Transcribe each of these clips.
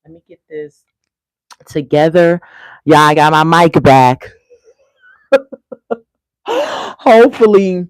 Let me get this together. Yeah, I got my mic back. Hopefully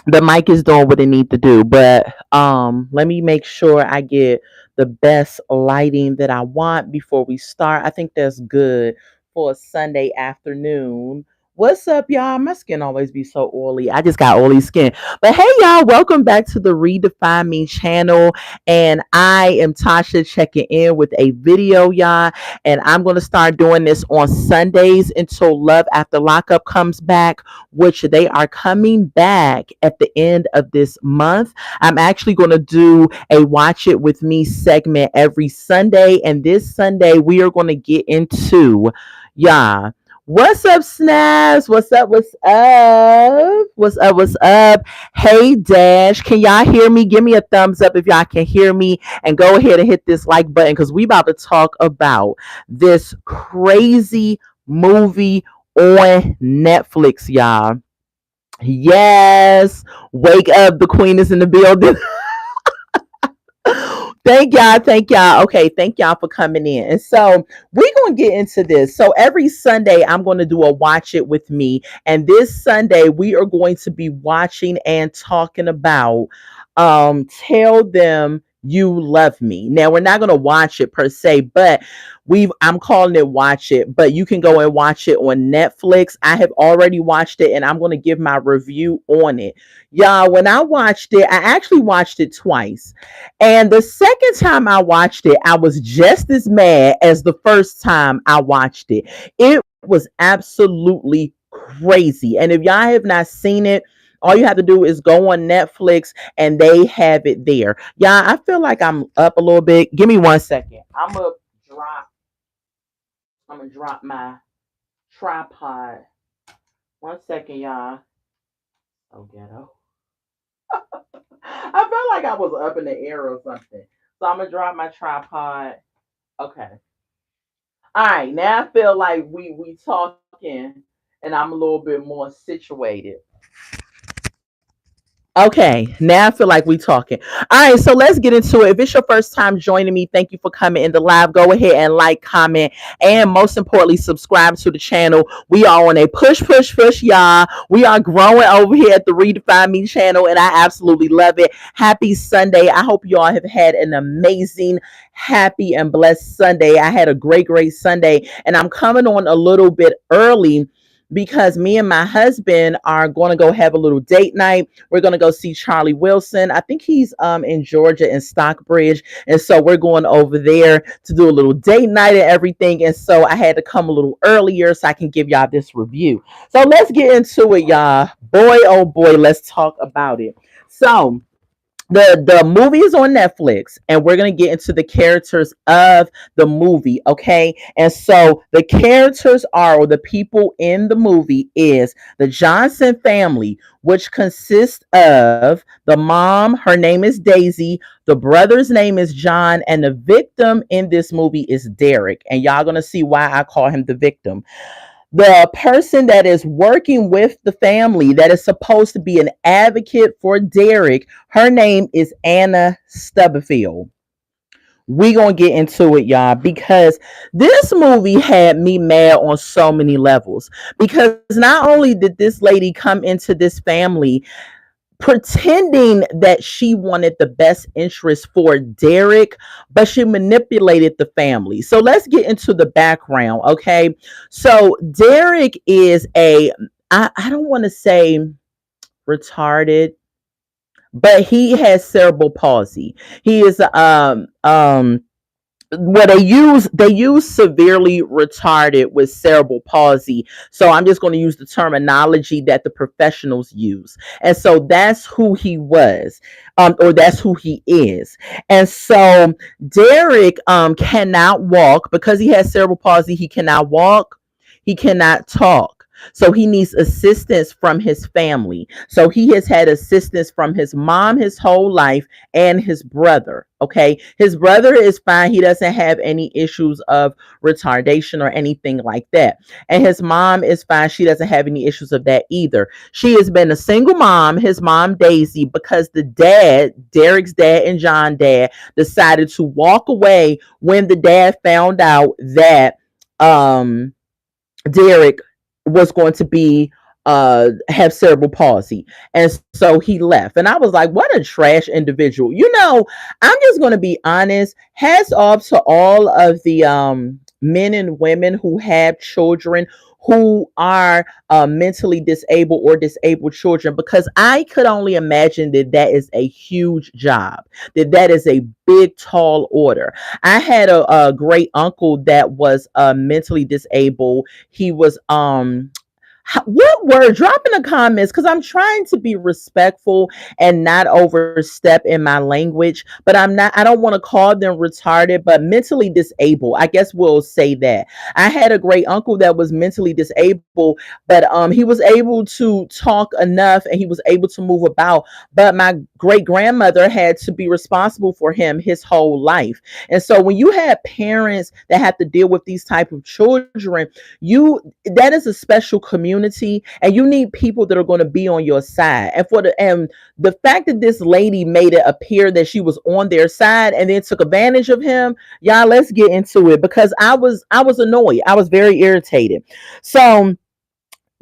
the mic is doing what it need to do. But let me make sure I get the best lighting that I want before we start. I think that's good for a Sunday afternoon. What's up, y'all? My skin always be so oily. I just got oily skin. But hey, y'all, welcome back to the Redefine Me channel. And I am Tasha checking in with a video, y'all. And I'm going to start doing this on Sundays until Love After Lockup comes back, which they are coming back at the end of this month. I'm actually going to do a Watch It With Me segment every Sunday. And this Sunday, we are going to get into, yeah. What's up, Snaps? What's up? What's up? What's up? What's up? Hey, Dash. Can y'all hear me? Give me a thumbs up if y'all can hear me. And go ahead and hit this like button because we about to talk about this crazy movie on Netflix, y'all. Yes. Wake up. The queen is in the building. Thank y'all. Thank y'all. Okay. Thank y'all for coming in. And so we're going to get into this. So every Sunday, I'm going to do a Watch It With Me. And this Sunday, we are going to be watching and talking about Tell Them You Love Me. Now, we're not going to watch it per se, but I'm calling it Watch It, but you can go and watch it on Netflix. I have already watched it and I'm going to give my review on it. Y'all, when I watched it, I actually watched it twice. And the second time I watched it, I was just as mad as the first time I watched it. It was absolutely crazy. And if y'all have not seen it, all you have to do is go on Netflix and they have it there. Yeah, I feel like I'm up a little bit. Give me 1 second. Drop I'm gonna drop my tripod. 1 second, y'all. Oh, ghetto. I felt like I was up in the air or something. So I'm gonna drop my tripod. Okay. All right. Now I feel like we talking, and I'm a little bit more situated. Okay, now I feel like we talking. All right, so let's get into it. If it's your first time joining me, thank you for coming in the live. Go ahead and like, comment, and most importantly, subscribe to the channel. We are on a push, y'all. We are growing over here at the Redefine Me channel, and I absolutely love it. Happy Sunday. I hope you all have had an amazing, happy, and blessed Sunday. I had a great Sunday, and I'm coming on a little bit early because me and my husband are going to go have a little date night. We're going to go see Charlie Wilson. I think he's in Georgia in Stockbridge. And so we're going over there to do a little date night and everything. And so I had to come a little earlier so I can give y'all this review. So let's get into it, y'all. Boy, oh boy, let's talk about it. So the movie is on Netflix and we're going to get into the characters of the movie, okay? And so the characters are, or the people in the movie is the Johnson family, which consists of the mom, her name is Daisy, the brother's name is John, and the victim in this movie is Derek. And y'all going to see why I call him the victim. The person that is working with the family that is supposed to be an advocate for Derek, her name is Anna Stubblefield. We gonna get into it, y'all, because this movie had me mad on so many levels. Because not only did this lady come into this family pretending that she wanted the best interest for Derek, but she manipulated the family. So let's get into the background, okay? So Derek is I don't want to say retarded, but he has cerebral palsy. He is well, they use severely retarded with cerebral palsy. So I'm just going to use the terminology that the professionals use. And so that's who he was, or that's who he is. And so Derek cannot walk because he has cerebral palsy. He cannot walk. He cannot talk. So he needs assistance from his family. So he has had assistance from his mom his whole life and his brother. Okay. His brother is fine. He doesn't have any issues of retardation or anything like that. And his mom is fine. She doesn't have any issues of that either. She has been a single mom, his mom Daisy, because the dad, Derek's dad and John dad, decided to walk away when the dad found out that um Derek was going to be have cerebral palsy. And so he left. And I was like, what a trash individual. I'm just going to be honest. Hats off to all of the men and women who have children who are mentally disabled or disabled children, because I could only imagine that that is a huge job, that is a big, tall order. I had a great uncle that was mentally disabled. He was what word? Drop in the comments, because I'm trying to be respectful and not overstep in my language. But I don't want to call them retarded, but mentally disabled. I guess we'll say that. I had a great uncle that was mentally disabled, but he was able to talk enough and he was able to move about. But my great grandmother had to be responsible for him his whole life. And so when you have parents that have to deal with these type of children, that is a special community, and you need people that are going to be on your side. And the fact that this lady made it appear that she was on their side and then took advantage of him, y'all, let's get into it, because I was annoyed. I was very irritated. So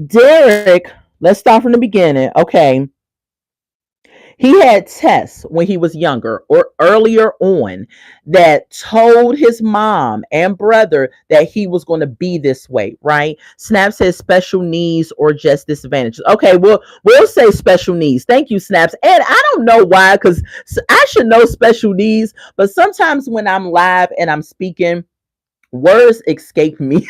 Derek, let's start from the beginning. Okay. He had tests when he was younger or earlier on that told his mom and brother that he was going to be this way, right? Snap says special needs or just disadvantages. Okay, we'll say special needs. Thank you, Snaps. And I don't know why, because I should know special needs, but sometimes when I'm live and I'm speaking, words escape me.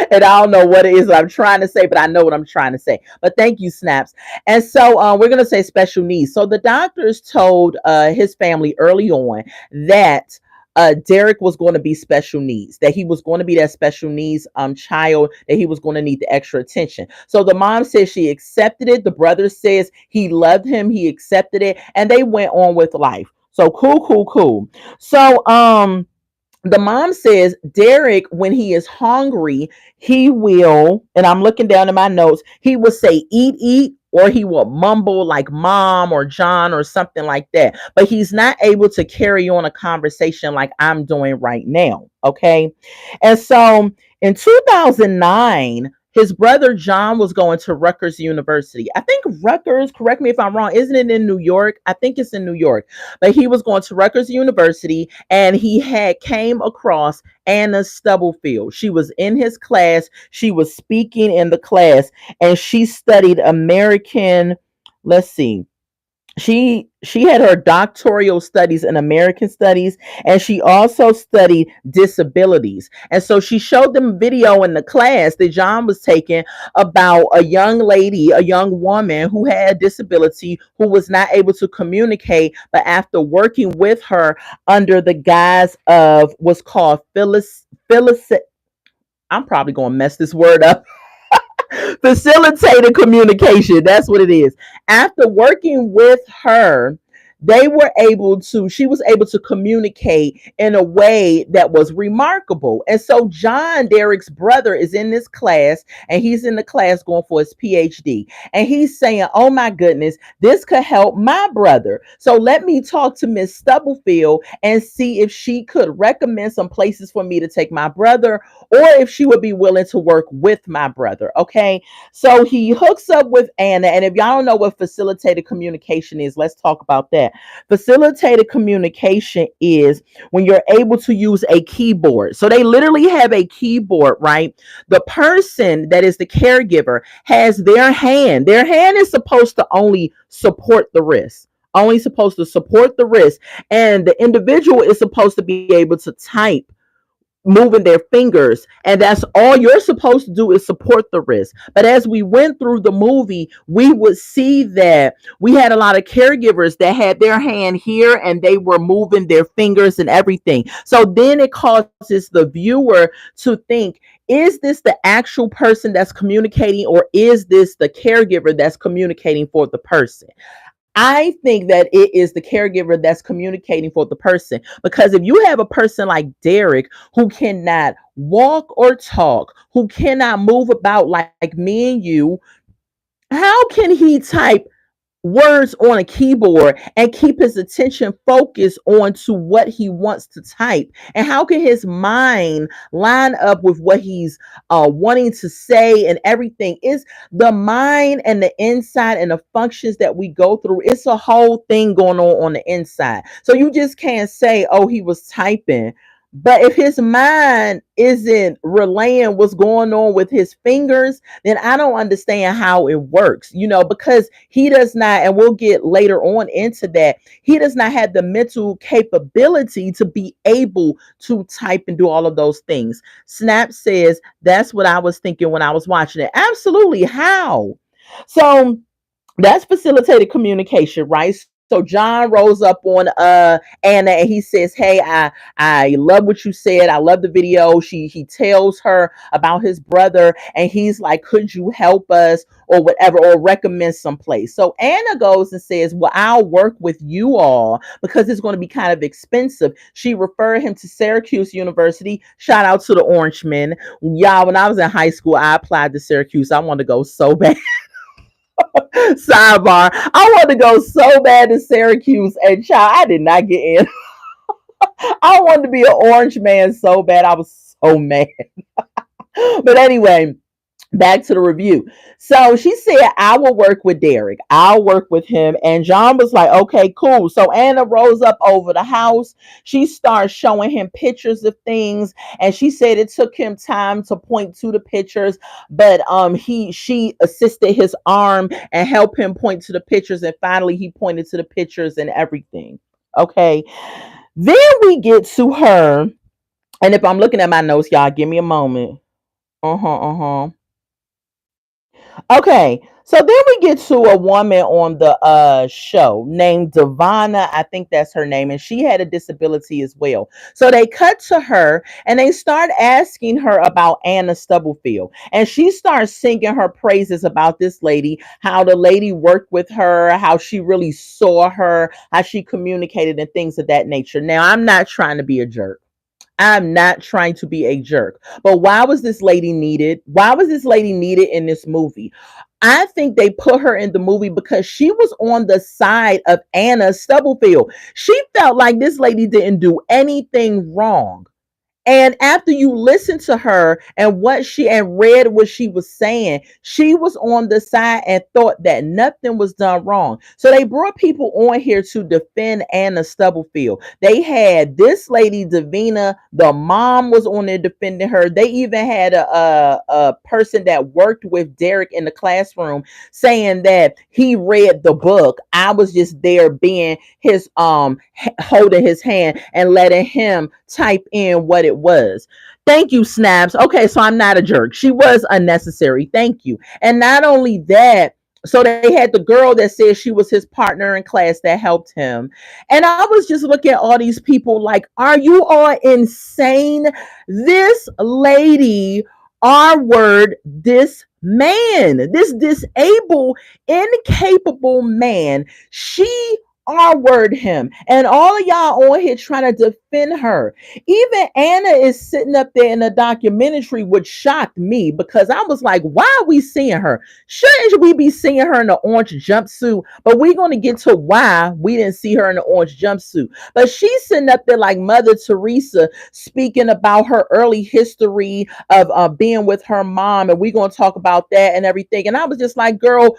And I don't know what it is that I'm trying to say, but I know what I'm trying to say. But thank you, Snaps. And so we're going to say special needs. So the doctors told his family early on that Derek was going to be special needs, that he was going to be that special needs child, that he was going to need the extra attention. So the mom says she accepted it. The brother says he loved him. He accepted it. And they went on with life. So cool. So, the mom says Derek, when he is hungry, he will, and I'm looking down in my notes, he will say, eat, or he will mumble like mom or John or something like that. But he's not able to carry on a conversation like I'm doing right now. Okay. And so in 2009, his brother John was going to Rutgers University. I think Rutgers, correct me if I'm wrong, isn't it in New York? I think it's in New York. But he was going to Rutgers University, and he had came across Anna Stubblefield. She was in his class. She was speaking in the class, and she studied American, let's see, she had her doctoral studies in American studies, and she also studied disabilities. And so she showed them a video in the class that John was taking about a young lady, a young woman who had a disability, who was not able to communicate, but after working with her under the guise of what's called Phyllis, I'm probably going to mess this word up. Facilitated communication. That's what it is. After working with her, she was able to communicate in a way that was remarkable. And so John, Derek's brother, is in this class, and he's in the class going for his PhD. And he's saying, oh my goodness, this could help my brother. So let me talk to Miss Stubblefield and see if she could recommend some places for me to take my brother, or if she would be willing to work with my brother. Okay. So he hooks up with Anna. And if y'all don't know what facilitated communication is, let's talk about that. Facilitated communication is when you're able to use a keyboard. So they literally have a keyboard, right? The person that is the caregiver has their hand. Their hand is supposed to only support the wrist. Only supposed to support the wrist. And the individual is supposed to be able to type moving their fingers, and that's all you're supposed to do is support the wrist. But as we went through the movie, we would see that we had a lot of caregivers that had their hand here and they were moving their fingers and everything. So then it causes the viewer to think, is this the actual person that's communicating, or is this the caregiver that's communicating for the person? I think that it is the caregiver that's communicating for the person, because if you have a person like Derek who cannot walk or talk, who cannot move about like me and you, how can he type words on a keyboard and keep his attention focused on to what he wants to type? And how can his mind line up with what he's wanting to say? And everything is the mind and the inside and the functions that we go through. It's a whole thing going on the inside, so you just can't say, oh, he was typing. But if his mind isn't relaying what's going on with his fingers, then I don't understand how it works, because he does not, and we'll get later on into that, he does not have the mental capability to be able to type and do all of those things. Snap says, that's what I was thinking when I was watching it. Absolutely. How? So that's facilitated communication, right? So John rolls up on Anna and he says, hey, I love what you said. I love the video. He tells her about his brother, and he's like, could you help us or whatever, or recommend some place? So Anna goes and says, well, I'll work with you all because it's going to be kind of expensive. She referred him to Syracuse University. Shout out to the Orange Men. Y'all, when I was in high school, I applied to Syracuse. I wanted to go so bad. Sidebar. I wanted to go so bad to Syracuse, and child, I did not get in. I wanted to be an orange man so bad. I was so mad. But anyway, back to the review. So she said, I will work with Derek. I'll work with him. And John was like, okay, cool. So Anna rolls up over the house. She starts showing him pictures of things. And she said it took him time to point to the pictures, but she assisted his arm and helped him point to the pictures. And finally he pointed to the pictures and everything. Okay. Then we get to her. And if I'm looking at my notes, y'all, give me a moment. Okay, so then we get to a woman on the show named Devana. I think that's her name, and she had a disability as well. So they cut to her and they start asking her about Anna Stubblefield, and she starts singing her praises about this lady, how the lady worked with her, how she really saw her, how she communicated, and things of that nature. Now, I'm not trying to be a jerk. I'm not trying to be a jerk. But why was this lady needed? Why was this lady needed in this movie? I think they put her in the movie because she was on the side of Anna Stubblefield. She felt like this lady didn't do anything wrong. And after you listen to her and read what she was saying, she was on the side and thought that nothing was done wrong. So they brought people on here to defend Anna Stubblefield. They had this lady, Davina, the mom was on there defending her. They even had a person that worked with Derek in the classroom saying that he read the book. I was just there being his holding his hand and letting him type in what it was. Thank you, Snaps. Okay, so I'm not a jerk. She was unnecessary. Thank you. And not only that, so they had the girl that said she was his partner in class that helped him. And I was just looking at all these people like, are you all insane? This lady, our word, this man, this disabled, incapable man, she R word him, and all of y'all on here trying to defend her. Even Anna is sitting up there in the documentary, which shocked me because I was like, why are we seeing her? Shouldn't we be seeing her in the orange jumpsuit? But we're going to get to why we didn't see her in the orange jumpsuit. But she's sitting up there like Mother Teresa, speaking about her early history of being with her mom, and we're going to talk about that and everything. And I was just like, girl,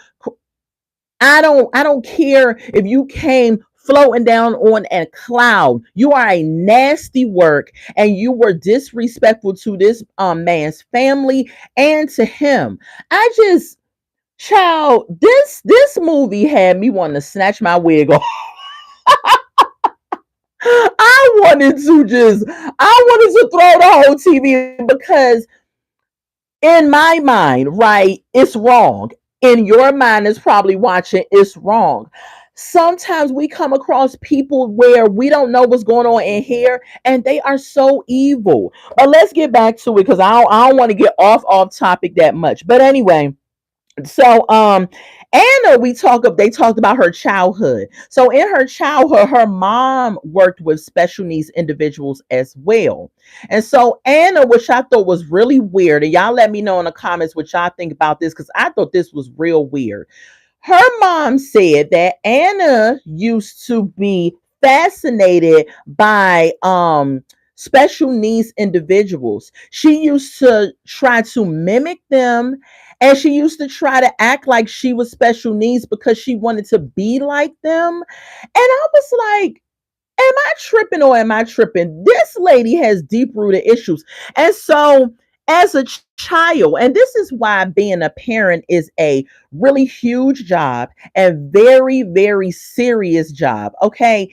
I don't care if you came floating down on a cloud. You are a nasty work, and you were disrespectful to this man's family and to him. I just, child, this movie had me wanting to snatch my wig off. I wanted to throw the whole TV because in my mind, right, it's wrong. In your mind, it's probably watching, it's wrong. Sometimes we come across people where we don't know what's going on in here, and they are so evil. But let's get back to it because I don't want to get off topic that much. But anyway, so Anna, they talked about her childhood. So in her childhood, her mom worked with special needs individuals as well. And so Anna, which I thought was really weird, and y'all let me know in the comments what y'all think about this, because I thought this was real weird. Her mom said that Anna used to be fascinated by special needs individuals. She used to try to mimic them, and she used to try to act like she was special needs because she wanted to be like them. And I was like, am I tripping or am I tripping? This lady has deep rooted issues. And so, as a child, and this is why being a parent is a really huge job and very, very serious job. Okay,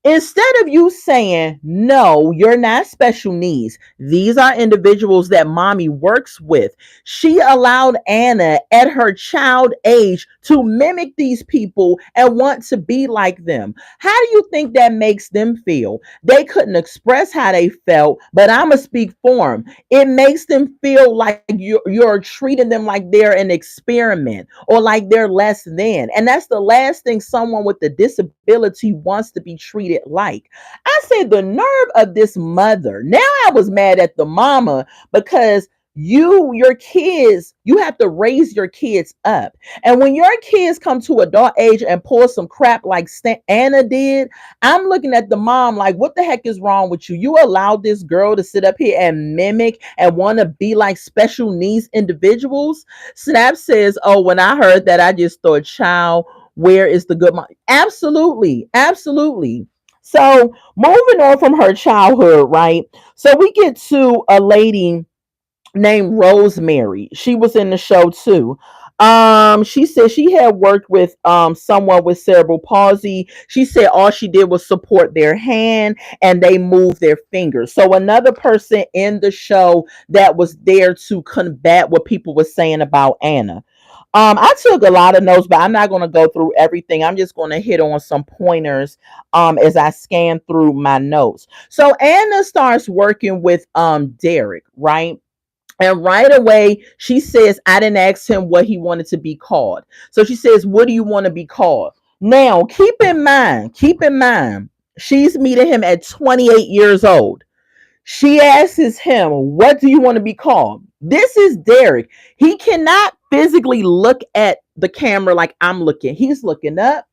instead of you saying, no, you're not special needs, these are individuals that mommy works with, she allowed Anna at her child age to mimic these people and want to be like them. How do you think that makes them feel? They couldn't express how they felt, but I'm going to speak for them. It makes them feel like you're treating them like they're an experiment or like they're less than. And that's the last thing someone with a disability wants to be treated like. I said, the nerve of this mother. Now I was mad at the mama because your kids, you have to raise your kids up. And when your kids come to adult age and pull some crap like Anna did, I'm looking at the mom like, what the heck is wrong with you? You allowed this girl to sit up here and mimic and want to be like special needs individuals. Snap says, oh, when I heard that, I just thought, child, where is the good mom? Absolutely. Absolutely. So moving on from her childhood, right? So we get to a lady named Rosemary. She was in the show too. She said she had worked with someone with cerebral palsy. She said all she did was support their hand and they moved their fingers. So another person in the show that was there to combat what people were saying about Anna. I took a lot of notes, but I'm not going to go through everything. I'm just going to hit on some pointers as I scan through my notes. So Anna starts working with Derek, right? And right away, she says, I didn't ask him what he wanted to be called. So she says, what do you want to be called? Now, keep in mind, she's meeting him at 28 years old. She asks him, what do you want to be called? This is Derek. He cannot physically look at the camera like I'm looking. He's looking up.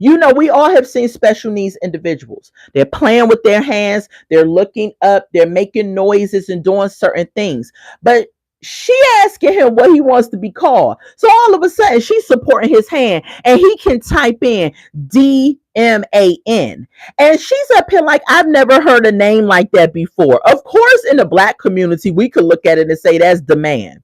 You know, we all have seen special needs individuals. They're playing with their hands, they're looking up, they're making noises and doing certain things. But she asking him what he wants to be called. So all of a sudden, she's supporting his hand and he can type in DMAN. And she's up here like, I've never heard a name like that before. Of course, in the Black community, we could look at it and say that's the man.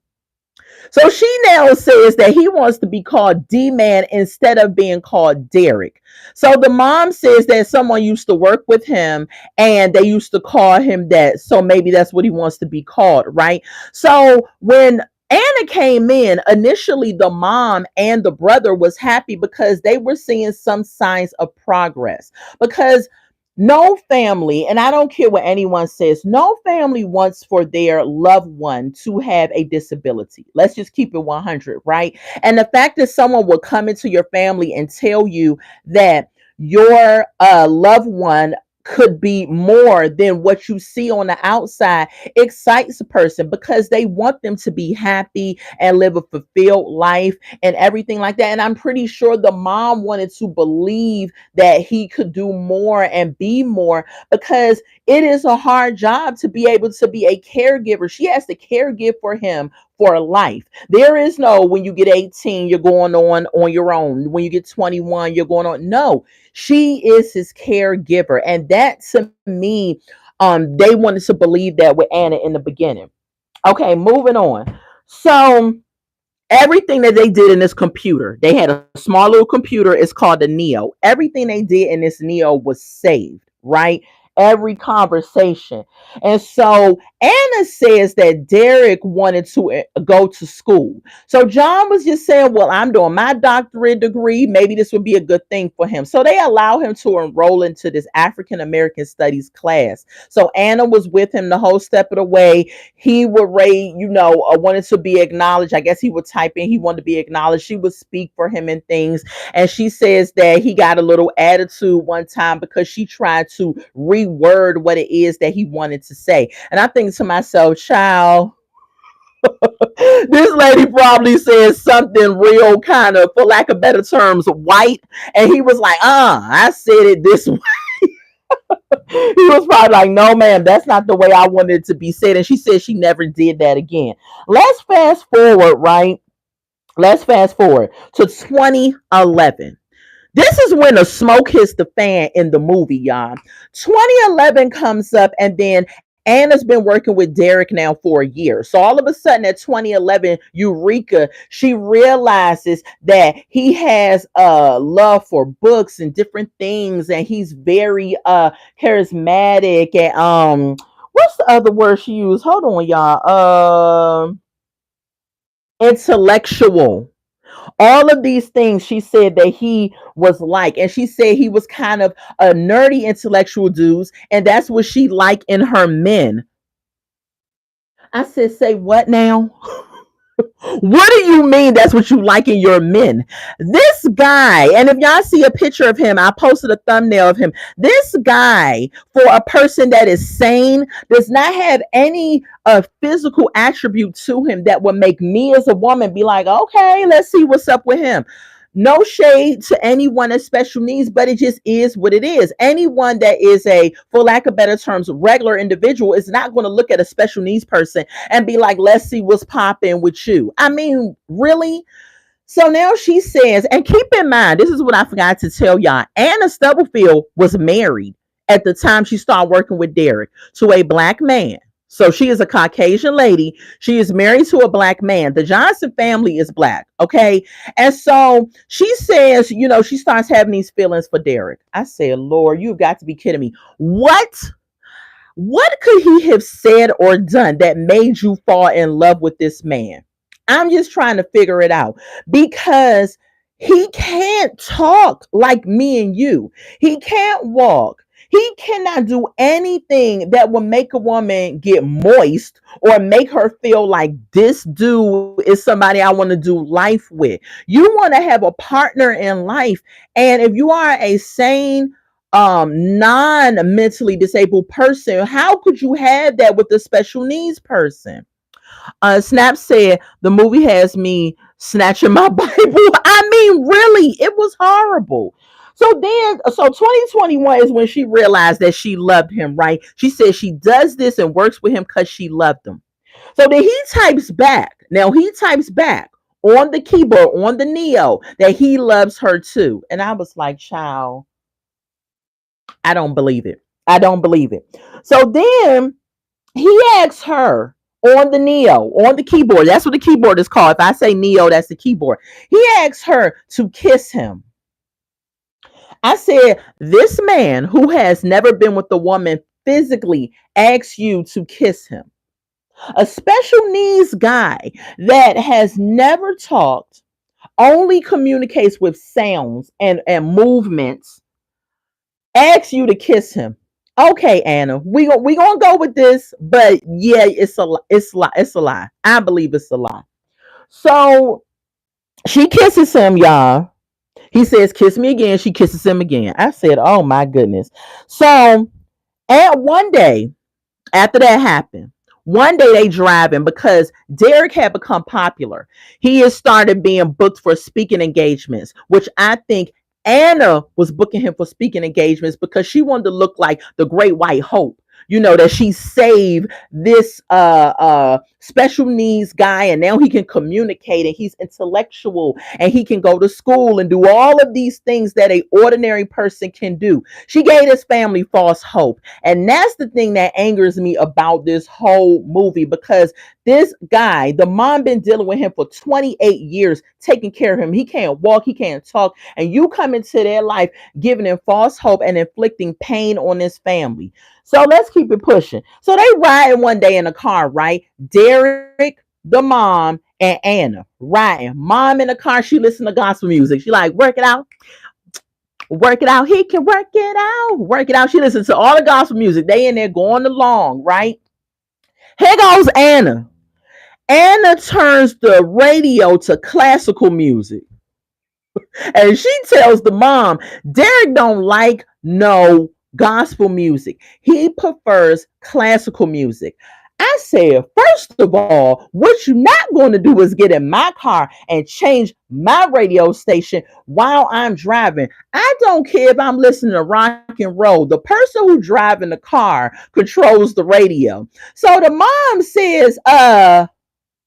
So she now says that he wants to be called D-Man instead of being called Derek. So the mom says that someone used to work with him and they used to call him that. So maybe that's what he wants to be called, right? So when Anna came in, initially the mom and the brother was happy because they were seeing some signs of progress. Because no family, and I don't care what anyone says, no family wants for their loved one to have a disability. Let's just keep it 100, right? And the fact that someone will come into your family and tell you that your loved one could be more than what you see on the outside excites a person because they want them to be happy and live a fulfilled life and everything like that. And I'm pretty sure the mom wanted to believe that he could do more and be more because it is a hard job to be able to be a caregiver. She has to caregive for him for life. There is no when you get 18, you're going on your own. When you get 21, you're going on. No, she is his caregiver. And that to me, they wanted to believe that with Anna in the beginning. Okay, moving on. So everything that they did in this computer, they had a small little computer, it's called the Neo. Everything they did in this Neo was saved, right? every conversation. And so Anna says that Derek wanted to go to school. So John was just saying, well, I'm doing my doctorate degree. Maybe this would be a good thing for him. So they allow him to enroll into this African American studies class. So Anna was with him the whole step of the way. He would rate, wanted to be acknowledged. I guess he would type in, he wanted to be acknowledged. She would speak for him and things. And she says that he got a little attitude one time because she tried to reword what it is that he wanted to say. And I think to myself, child, this lady probably said something real kind of, for lack of better terms, white. And he was like, I said it this way. He was probably like, no, ma'am, that's not the way I wanted it to be said. And she said she never did that again. Let's fast forward, right? Let's fast forward to 2011. This is when the smoke hits the fan in the movie, y'all. 2011 comes up, and then Anna's been working with Derek now for a year. So all of a sudden at 2011, Eureka, she realizes that he has a love for books and different things, and he's very charismatic and what's the other word she used? Hold on, y'all. Intellectual. All of these things she said that he was like, and she said he was kind of a nerdy intellectual dude, and that's what she liked in her men. I said, say what now? What do you mean that's what you like in your men? This guy, and if y'all see a picture of him, I posted a thumbnail of him. This guy, for a person that is sane, does not have any physical attribute to him that would make me as a woman be like, okay, let's see what's up with him. No shade to anyone with special needs, but it just is what it is. Anyone that is a, for lack of better terms, regular individual is not going to look at a special needs person and be like, let's see what's popping with you. I mean, really? So now she says, and keep in mind, this is what I forgot to tell y'all. Anna Stubblefield was married at the time she started working with Derek to a black man. So she is a Caucasian lady. She is married to a black man. The Johnson family is black. Okay. And so she says, she starts having these feelings for Derek. I said, Lord, you've got to be kidding me. What could he have said or done that made you fall in love with this man? I'm just trying to figure it out, because he can't talk like me and you. He can't walk. He cannot do anything that will make a woman get moist or make her feel like this dude is somebody I want to do life with. You want to have a partner in life. And if you are a sane, non-mentally disabled person, how could you have that with a special needs person? Snap said the movie has me snatching my Bible. I mean, really, it was horrible. So 2021 is when she realized that she loved him, right? She said she does this and works with him because she loved him. So then he types back. Now he types back on the keyboard, on the Neo, that he loves her too. And I was like, child, I don't believe it. I don't believe it. So then he asks her on the Neo, on the keyboard. That's what the keyboard is called. If I say Neo, that's the keyboard. He asks her to kiss him. I said, this man who has never been with a woman physically asks you to kiss him. A special needs guy that has never talked, only communicates with sounds and movements, asks you to kiss him. Okay, Anna, we gonna go with this, but yeah, it's a lie. I believe it's a lie. So she kisses him, y'all. He says, "Kiss me again." She kisses him again. I said, "Oh my goodness." So, and one day after that happened, one day they driving because Derek had become popular. He has started being booked for speaking engagements, which I think Anna was booking him for speaking engagements because she wanted to look like the great white hope. that she saved this special needs guy, and now he can communicate, and he's intellectual, and he can go to school and do all of these things that a ordinary person can do. She gave his family false hope. And that's the thing that angers me about this whole movie, because this guy, the mom been dealing with him for 28 years, taking care of him. He can't walk, he can't talk, and you come into their life giving him false hope and inflicting pain on his family. So let's keep it pushing. So they riding one day in a car, right? Derek, the mom, and Anna riding. Mom in the car, she listen to gospel music. She like, work it out. Work it out. He can work it out. Work it out. She listens to all the gospel music. They in there going along, right? Here goes Anna. Anna turns the radio to classical music. And she tells the mom, Derek don't like no gospel music. He prefers classical music. I said, first of all, what you're not going to do is get in my car and change my radio station while I'm driving. I don't care if I'm listening to rock and roll. The person who driving the car controls the radio. So the mom says,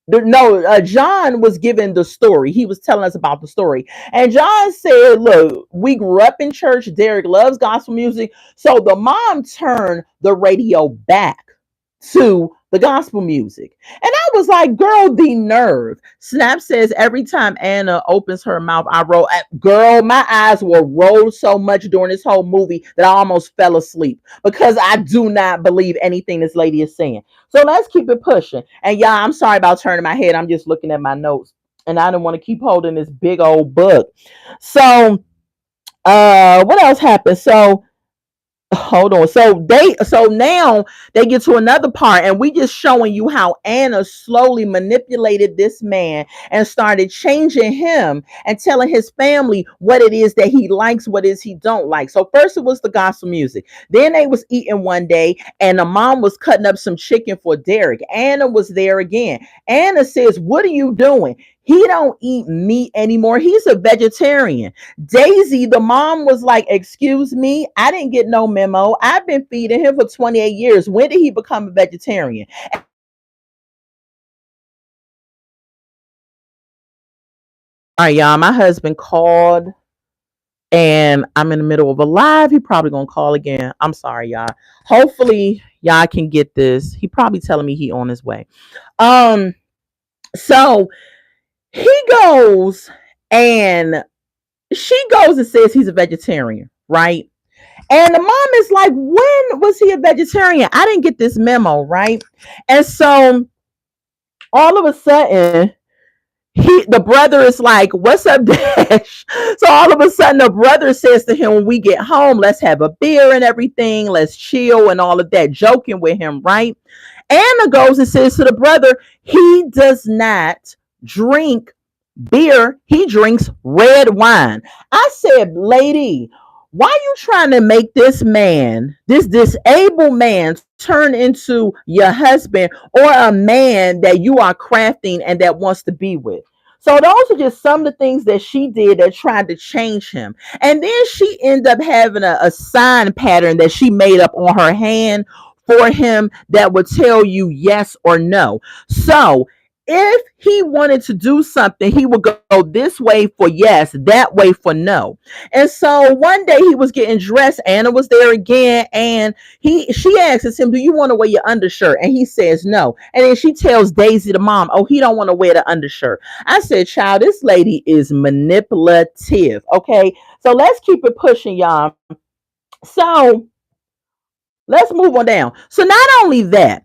no, John was given the story. He was telling us about the story. And John said, look, we grew up in church. Derek loves gospel music. So the mom turned the radio back to the gospel music. And I was like, girl, the nerve. Snap says every time Anna opens her mouth, I roll. Girl, my eyes will roll so much during this whole movie that I almost fell asleep, because I do not believe anything this lady is saying. So let's keep it pushing. And y'all, I'm sorry about turning my head. I'm just looking at my notes, and I didn't want to keep holding this big old book. So what else happened? So hold on. So now they get to another part, and we just showing you how Anna slowly manipulated this man and started changing him and telling his family what it is that he likes, what is he don't like. So first it was the gospel music. Then they was eating one day, and the mom was cutting up some chicken for Derek. Anna was there again. Anna says, what are you doing? He don't eat meat anymore. He's a vegetarian. Daisy, the mom, was like, excuse me, I didn't get no memo. I've been feeding him for 28 years. When did he become a vegetarian? All right, y'all, my husband called, and I'm in the middle of a live. He probably gonna call again. I'm sorry, y'all. Hopefully y'all can get this. He probably telling me he on his way. So he goes, and she goes and says he's a vegetarian, right? And the mom is like, when was he a vegetarian? I didn't get this memo, right? And so all of a sudden, the brother is like, what's up, Dash? So all of a sudden, the brother says to him, when we get home, let's have a beer and everything, let's chill and all of that, joking with him, right? Anna goes and says to the brother, he does not drink beer, he drinks red wine. I said, lady, why are you trying to make this man, this disabled man, turn into your husband, or a man that you are crafting and that wants to be with? So those are just some of the things that she did that tried to change him. And then she ended up having a sign pattern that she made up on her hand for him that would tell you yes or no. So if he wanted to do something, he would go this way for yes, that way for no. And so one day he was getting dressed. Anna was there again, and she asks him, "Do you want to wear your undershirt?" And he says no. And then she tells Daisy, the mom, "Oh, he don't want to wear the undershirt." I said, "Child, this lady is manipulative." Okay, so let's keep it pushing, y'all. So let's move on down. So not only that,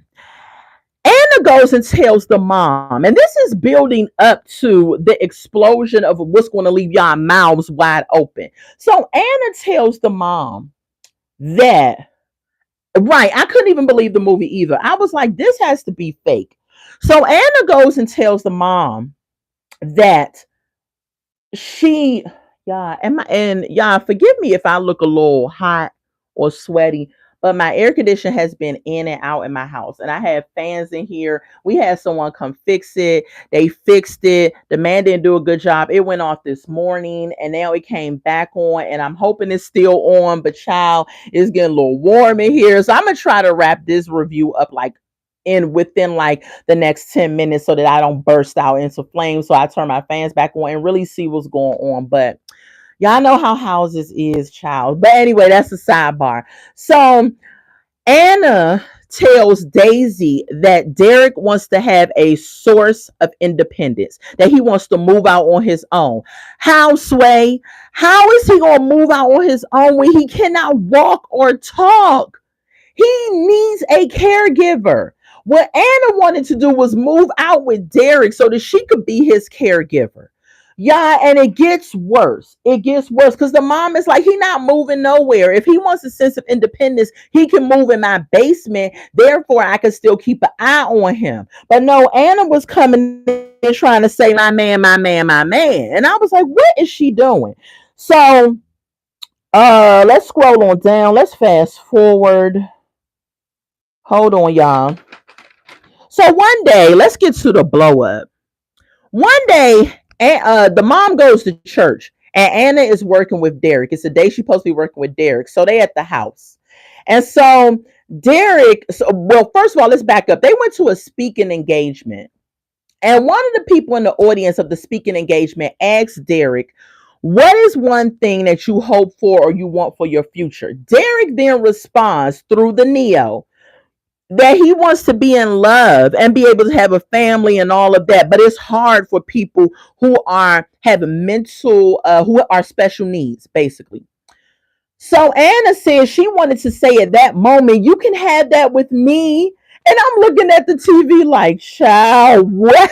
Anna goes and tells the mom, and this is building up to the explosion of what's going to leave y'all mouths wide open. So Anna tells the mom that, right, I couldn't even believe the movie either. I was like, this has to be fake. So Anna goes and tells the mom that yeah, and y'all forgive me if I look a little hot or sweaty, but my air conditioner has been in and out in my house, and I have fans in here. We had someone come fix it. They fixed it. The man didn't do a good job. It went off this morning, and now it came back on, and I'm hoping it's still on, but child, it's getting a little warm in here. So I'm gonna try to wrap this review up like in within like the next 10 minutes so that I don't burst out into flames. So I turn my fans back on and really see what's going on. But y'all know how houses is, child. But anyway, that's a sidebar. So Anna tells Daisy that Derek wants to have a source of independence, that he wants to move out on his own. How, Sway? How is he going to move out on his own when he cannot walk or talk? He needs a caregiver. What Anna wanted to do was move out with Derek so that she could be his caregiver. Yeah, and it gets worse. It gets worse because the mom is like, he not moving nowhere. If he wants a sense of independence, he can move in my basement. Therefore, I can still keep an eye on him. But no, Anna was coming in trying to say, my man, my man, my man. And I was like, what is she doing? So let's scroll on down. Let's fast forward. Hold on, y'all. So one day, let's get to the blow up. One day, the mom goes to church and Anna is working with Derek. It's the day she's supposed to be working with Derek. So they at the house. And so Derek, well, first of all, let's back up. They went to a speaking engagement. And one of the people in the audience of the speaking engagement asked Derek, what is one thing that you hope for or you want for your future? Derek then responds through the Neo that he wants to be in love and be able to have a family and all of that, but it's hard for people who have mental who are special needs, basically. So Anna said she wanted to say at that moment, you can have that with me. And I'm looking at the TV like, child, what?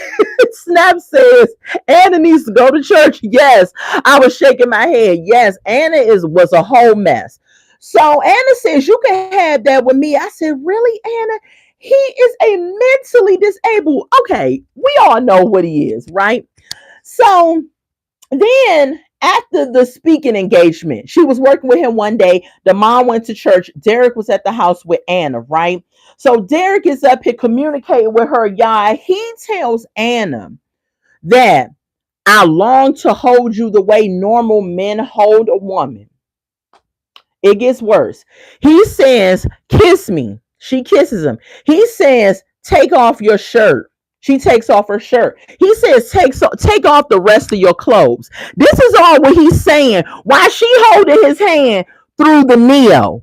Snap says Anna needs to go to church. Yes. I was shaking my head. Yes, Anna was a whole mess. So Anna says, you can have that with me. I said, really, Anna? He is a mentally disabled. Okay, we all know what he is, right? So then after the speaking engagement, she was working with him one day. The mom went to church. Derek was at the house with Anna, right? So Derek is up here communicating with her, y'all. He tells Anna that I long to hold you the way normal men hold a woman. It gets worse. He says, kiss me. She kisses him. He says, take off your shirt. She takes off her shirt. He says, take off the rest of your clothes. This is all what he's saying while she holding his hand through the Neo.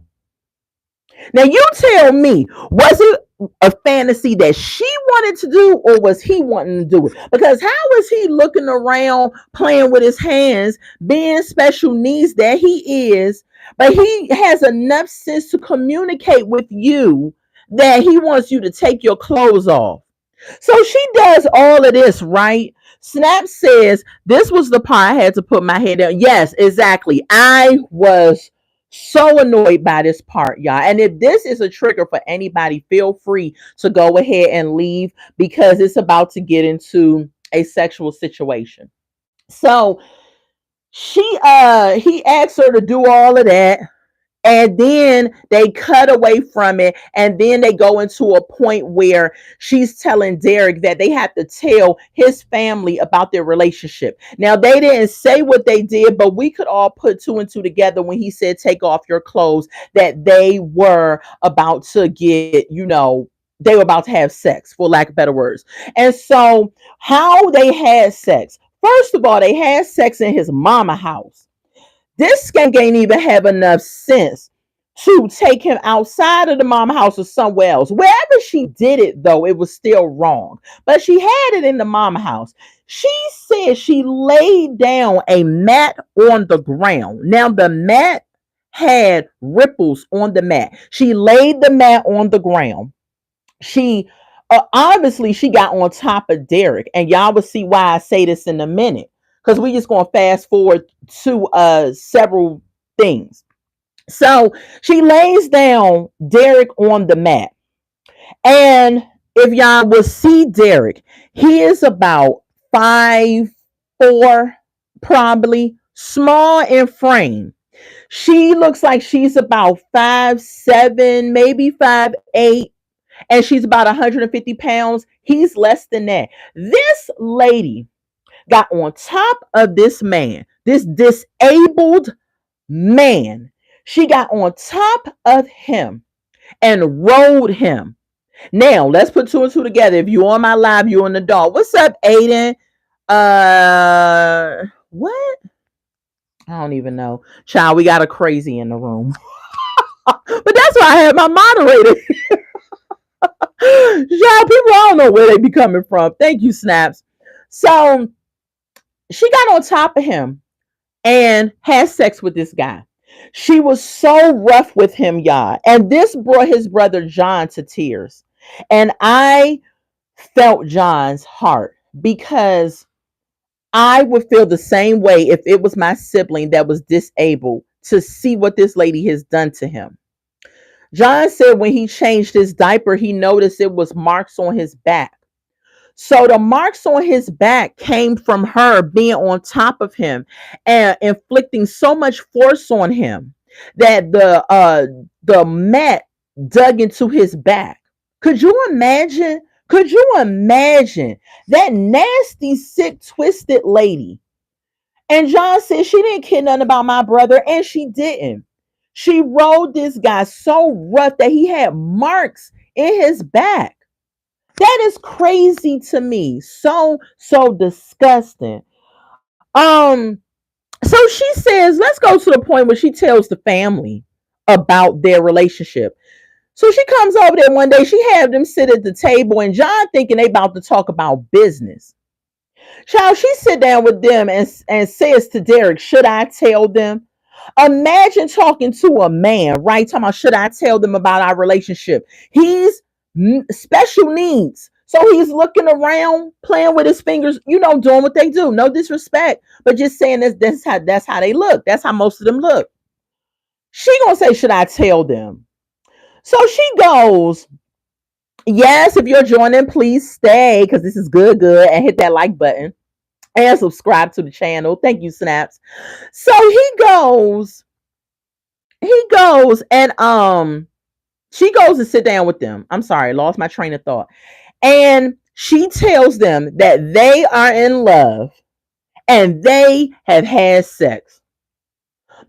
Now you tell me, was it a fantasy that she wanted to do or was he wanting to do it? Because how is he looking around playing with his hands, being special needs that he is, but he has enough sense to communicate with you that he wants you to take your clothes off. So she does all of this, right? Snap says, this was the part I had to put my head down. Yes, exactly. I was so annoyed by this part, y'all. And if this is a trigger for anybody, feel free to go ahead and leave because it's about to get into a sexual situation. So he asked her to do all of that. And then they cut away from it. And then they go into a point where she's telling Derek that they have to tell his family about their relationship. Now, they didn't say what they did, but we could all put two and two together when he said, take off your clothes, that they were about to get, they were about to have sex, for lack of better words. And so how they had sex. First of all, they had sex in his mama house. This skank ain't even have enough sense to take him outside of the mama house or somewhere else. Wherever she did it, though, it was still wrong. But she had it in the mama house. She said she laid down a mat on the ground. Now, the mat had ripples on the mat. She laid the mat on the ground. She obviously she got on top of Derek. And y'all will see why I say this in a minute. Because we're just going to fast forward to several things. So she lays down Derek on the mat. And if y'all will see Derek, he is about 5'4", probably, small in frame. She looks like she's about 5'7", maybe 5'8", and she's about 150 pounds. He's less than that. This lady got on top of this man, this disabled man. She got on top of him and rode him. Now, let's put two and two together. If you're on my live, you're on the dog. What's up, Aiden? What? I don't even know. Child, we got a crazy in the room. But that's why I have my moderator. Child, people, I don't know where they be coming from. Thank you, Snaps. So she got on top of him and had sex with this guy. She was so rough with him, y'all. And this brought his brother John to tears. And I felt John's heart because I would feel the same way if it was my sibling that was disabled to see what this lady has done to him. John said when he changed his diaper, he noticed it was marks on his back. So the marks on his back came from her being on top of him and inflicting so much force on him that the mat dug into his back. Could you imagine? Could you imagine that nasty, sick, twisted lady? And John said she didn't care nothing about my brother, and she didn't. She rode this guy so rough that he had marks in his back. That is crazy to me. So disgusting. So she says, let's go to the point where she tells the family about their relationship. So she comes over there one day. She had them sit at the table, and John thinking they about to talk about business. Child, she sit down with them and says to Derek, should I tell them? Imagine talking to a man, right? Talking about, should I tell them about our relationship? He's special needs. So he's looking around, playing with his fingers, doing what they do. No disrespect, but just saying that's how they look. That's how most of them look. She gonna say, should I tell them? So she goes, yes, if you're joining, please stay because this is good, and hit that like button and subscribe to the channel. Thank you, Snaps. So he goes and she goes to sit down with them. I'm sorry, lost my train of thought. And she tells them that they are in love and they have had sex.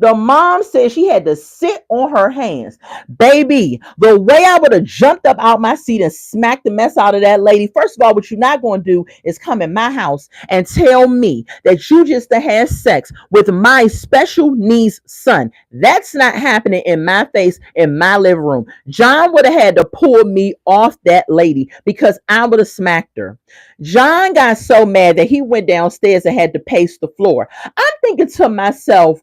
The mom said she had to sit on her hands. Baby, the way I would have jumped up out my seat and smacked the mess out of that lady. First of all, what you're not going to do is come in my house and tell me that you just had sex with my special needs son. That's not happening in my face, in my living room. John would have had to pull me off that lady because I would have smacked her. John got so mad that he went downstairs and had to pace the floor. I'm thinking to myself,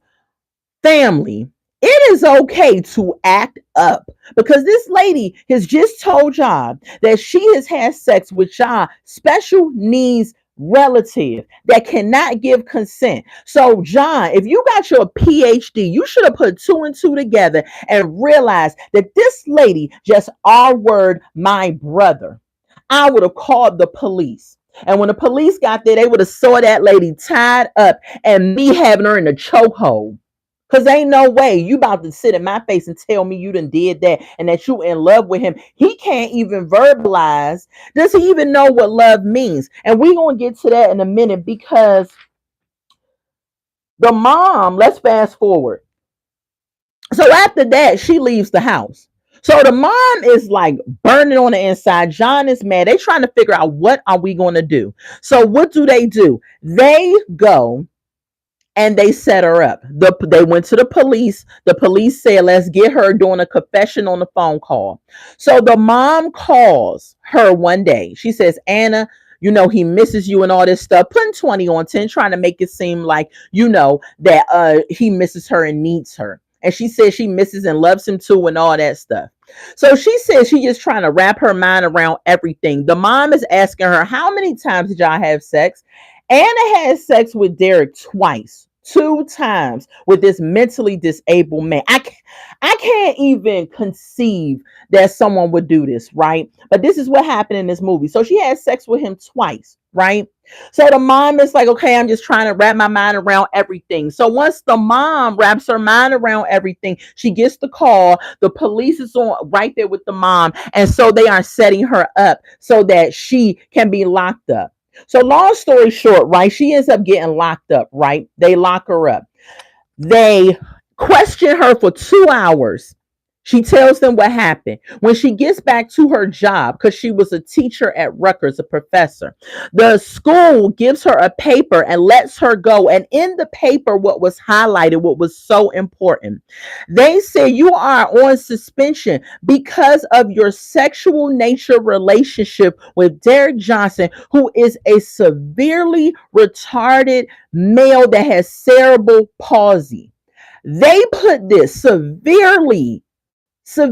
family, it is okay to act up because this lady has just told y'all that she has had sex with y'all special needs relative that cannot give consent. So John, if you got your PhD, you should have put two and two together and realized that this lady just R-word my brother. I would have called the police. And when the police got there, they would have saw that lady tied up and me having her in a chokehold. Because ain't no way you about to sit in my face and tell me you done did that and that you in love with him. He can't even verbalize. Does he even know what love means? And we're going to get to that in a minute because the mom, let's fast forward. So after that, she leaves the house. So the mom is like burning on the inside. John is mad. They trying to figure out what are we going to do. So what do? They go and they set her up. They went to the police. The police said, let's get her doing a confession on the phone call. So the mom calls her one day. She says, Anna, he misses you and all this stuff, putting 20 on 10, trying to make it seem like, that he misses her and needs her. And she says she misses and loves him too and all that stuff. So she says she's just trying to wrap her mind around everything. The mom is asking her, how many times did y'all have sex? Anna had sex with Derek twice. 2 times with this mentally disabled man. I can't even conceive that someone would do this, right? But this is what happened in this movie. So she had sex with him twice, right? So the mom is like, okay, I'm just trying to wrap my mind around everything. So once the mom wraps her mind around everything, she gets the call. The police is on right there with the mom. And so they are setting her up so that she can be locked up. So long story short, right? She ends up getting locked up, right? They lock her up. They question her for 2 hours. She tells them what happened. When she gets back to her job, because she was a teacher at Rutgers, a professor, the school gives her a paper and lets her go. And in the paper, what was highlighted, what was so important, they say you are on suspension because of your sexual nature relationship with Derek Johnson, who is a severely retarded male that has cerebral palsy. They put this severely. They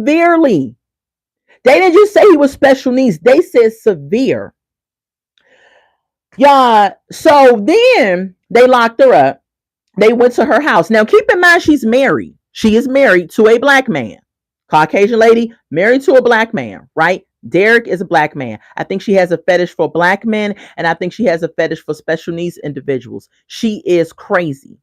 didn't just say he was special needs, they said severe. Yeah, so then they locked her up. They went to her house. Now, keep in mind, she's married. She is married to a black man. Caucasian lady, married to a black man, right? Derek is a black man. I think she has a fetish for black men, and I think she has a fetish for special needs individuals. She is crazy.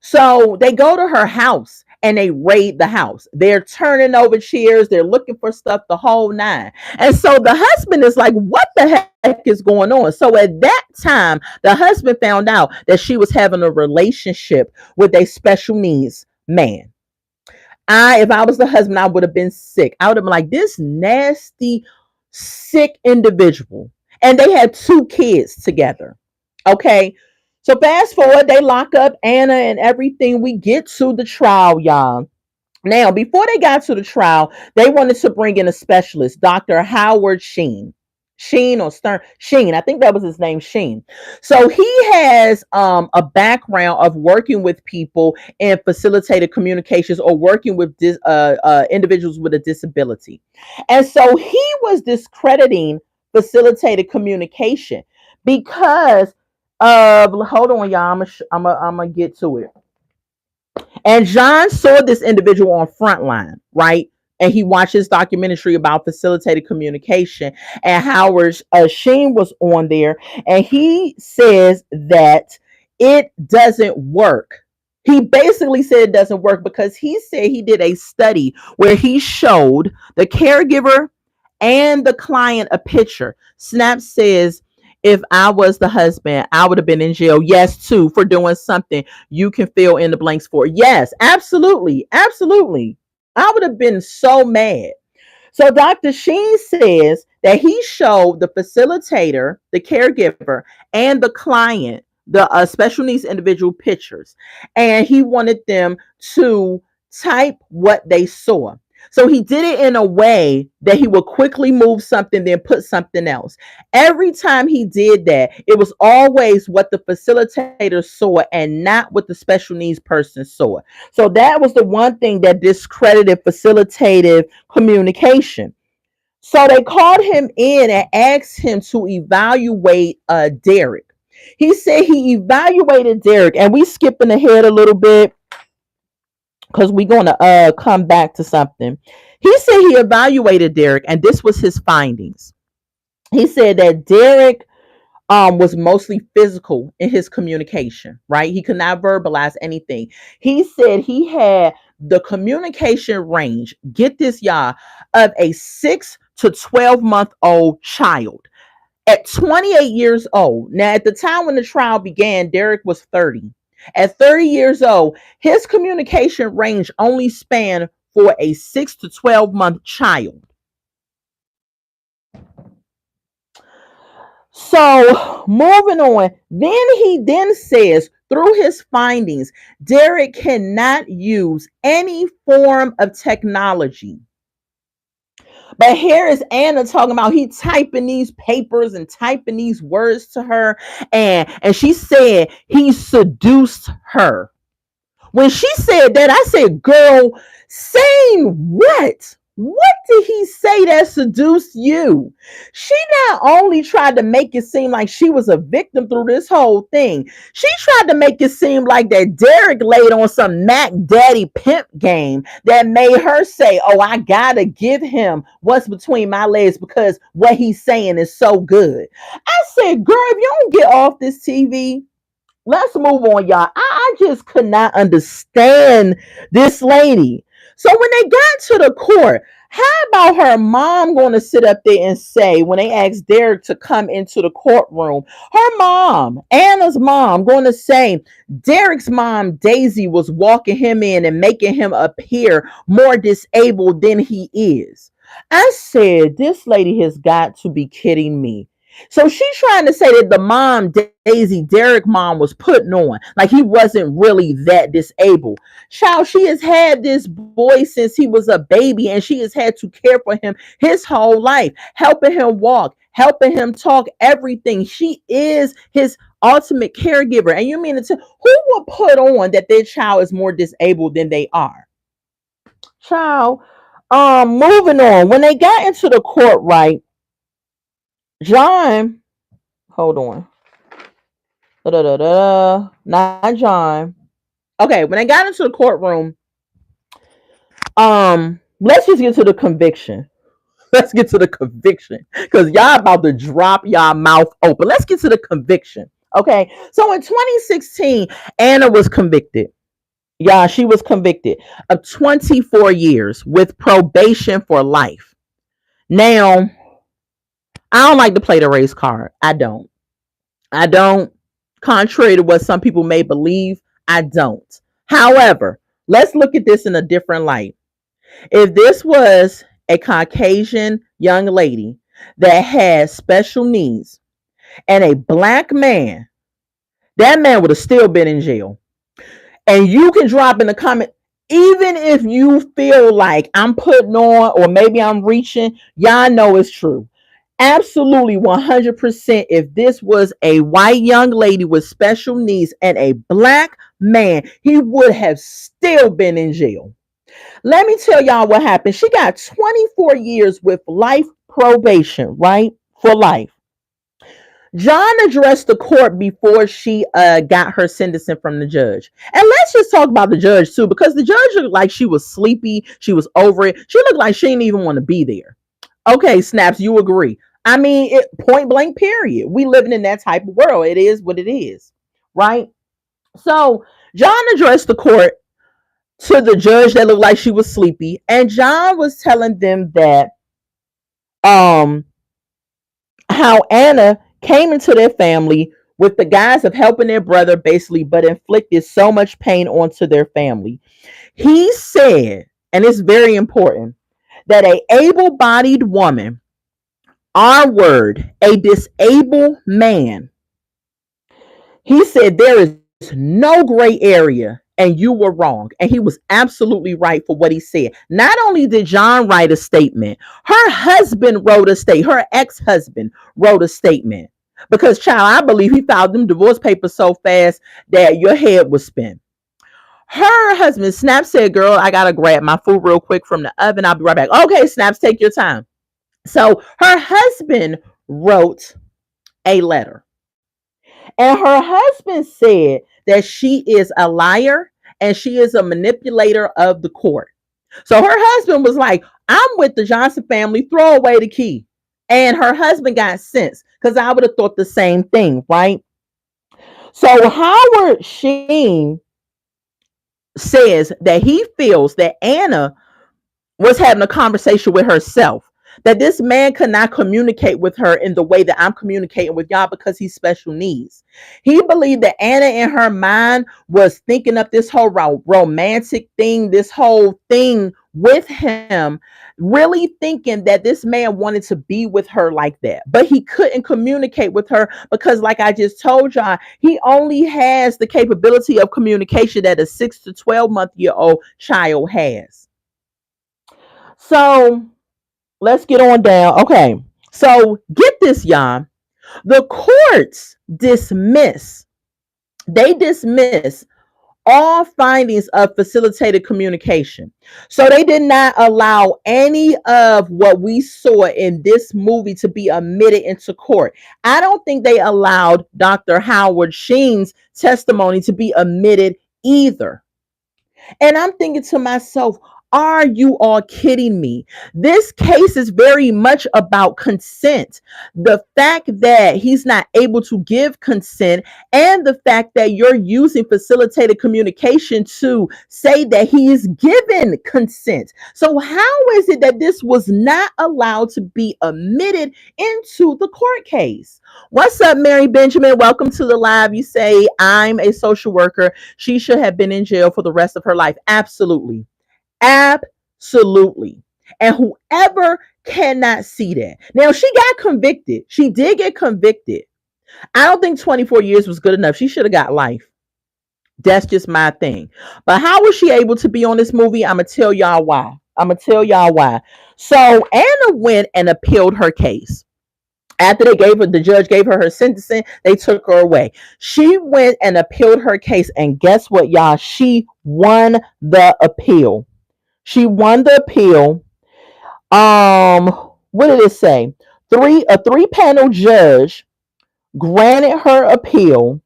So they go to her house and they raid the house. They're turning over chairs. They're looking for stuff, the whole nine. And so the husband is like, what the heck is going on? So at that time, the husband found out that she was having a relationship with a special needs man. If I was the husband, I would have been sick. I would have been like, this nasty, sick individual. And they had 2 kids together. Okay. So fast forward, they lock up Anna and everything. We get to the trial, y'all. Now, before they got to the trial, they wanted to bring in a specialist, Dr. Howard Sheen. Sheen or Stern Sheen, I think that was his name, Sheen. So he has a background of working with people in facilitated communications or working with individuals with a disability, and so he was discrediting facilitated communication because of, hold on, y'all, I'm gonna get to it. And John saw this individual on Frontline, right? And he watched his documentary about facilitated communication. And Howard Sheen was on there, and he says that it doesn't work. He basically said it doesn't work because he said he did a study where he showed the caregiver and the client a picture. Snap says, if I was the husband, I would have been in jail. Yes, too, for doing something you can fill in the blanks for. Yes, absolutely. Absolutely. I would have been so mad. So Dr. Sheen says that he showed the facilitator, the caregiver, and the client, the special needs individual pictures, and he wanted them to type what they saw. So he did it in a way that he would quickly move something, then put something else. Every time he did that, it was always what the facilitator saw and not what the special needs person saw. So that was the one thing that discredited facilitative communication. So they called him in and asked him to evaluate Derek. He said he evaluated Derek, and we skipping ahead a little bit because we're going to come back to something. He said he evaluated Derek, and this was his findings. He said that Derek was mostly physical in his communication, right? He could not verbalize anything. He said he had the communication range, get this, y'all, of a 6 to 12-month-old child. At 28 years old, now at the time when the trial began, Derek was 30. At 30 years old, his communication range only spanned for a 6 to 12-month child. So moving on, he then says through his findings, Derek cannot use any form of technology. But here is Anna talking about he typing these papers and typing these words to her, and she said he seduced her. When she said that, I said, girl, saying what? What did he say that seduced you? She not only tried to make it seem like she was a victim through this whole thing, she tried to make it seem like that Derek laid on some Mac Daddy pimp game that made her say, oh, I gotta give him what's between my legs because what he's saying is so good. I said, girl, if you don't get off this TV, let's move on, y'all. I just could not understand this lady. So when they got to the court, how about her mom going to sit up there and say, when they asked Derek to come into the courtroom, her mom, Anna's mom, going to say Derek's mom, Daisy, was walking him in and making him appear more disabled than he is. I said, this lady has got to be kidding me. So she's trying to say that the mom, Daisy, Derek mom, was putting on, like he wasn't really that disabled. Child, she has had this boy since he was a baby, and she has had to care for him his whole life, helping him walk, helping him talk, everything. She is his ultimate caregiver. And you mean to who will put on that their child is more disabled than they are? Child, moving on. When they got into the court, right, John, hold on. Not John. Okay, when I got into the courtroom, let's just get to the conviction. Let's get to the conviction. Because y'all about to drop y'all mouth open. Let's get to the conviction. Okay. So in 2016, Anna was convicted. Yeah, she was convicted of 24 years with probation for life. Now, I don't like to play the race card. I don't. I don't. Contrary to what some people may believe, I don't. However, let's look at this in a different light. If this was a Caucasian young lady that had special needs and a black man, that man would have still been in jail. And you can drop in the comment, even if you feel like I'm putting on or maybe I'm reaching, y'all know it's true. Absolutely 100%. If this was a white young lady with special needs and a black man, he would have still been in jail. Let me tell y'all what happened. She got 24 years with life probation, right? For life. John addressed the court before she got her sentencing from the judge. And let's just talk about the judge too, because the judge looked like she was sleepy. She was over it. She looked like she didn't even want to be there. Okay, Snaps, you agree. I mean, point blank, period. We living in that type of world. It is what it is, right? So John addressed the court to the judge that looked like she was sleepy, and John was telling them that how Anna came into their family with the guise of helping their brother basically, but inflicted so much pain onto their family. He said, and it's very important, that a able-bodied woman, our word, a disabled man, he said there is no gray area and you were wrong. And he was absolutely right for what he said. Not only did John write a statement, her husband wrote a statement, her ex-husband wrote a statement. Because, child, I believe he filed them divorce papers so fast that your head would spin. Her husband, Snap, said, girl, I got to grab my food real quick from the oven. I'll be right back. Okay, Snaps, take your time. So her husband wrote a letter. And her husband said that she is a liar and she is a manipulator of the court. So her husband was like, I'm with the Johnson family, throw away the key. And her husband got sense because I would have thought the same thing, right? So Howard Sheen says that he feels that Anna was having a conversation with herself, that this man could not communicate with her in the way that I'm communicating with y'all because he's special needs. He believed that Anna in her mind was thinking up this whole romantic thing, this whole thing with him, really thinking that this man wanted to be with her like that. But he couldn't communicate with her because, like I just told y'all, he only has the capability of communication that a 6 to 12-month-old child has. So let's get on down. Okay. So get this, y'all. The courts dismiss all findings of facilitated communication. So they did not allow any of what we saw in this movie to be admitted into court. I don't think they allowed Dr. Howard Sheen's testimony to be admitted either. And I'm thinking to myself, are you all kidding me? This case is very much about consent. The fact that he's not able to give consent, and the fact that you're using facilitated communication to say that he is given consent. So, how is it that this was not allowed to be admitted into the court case? What's up, Mary Benjamin? Welcome to the live. You say, I'm a social worker. She should have been in jail for the rest of her life. Absolutely. Absolutely. And whoever cannot see that. Now, she got convicted. She did get convicted. I don't think 24 years was good enough. She should have got life. That's just my thing. But how was she able to be on this movie? I'm going to tell y'all why. I'm going to tell y'all why. So Anna went and appealed her case. After the judge gave her sentencing, they took her away. She went and appealed her case, and guess what, y'all? She won the appeal. She won the appeal. What did it say? A three-panel judge granted her appeal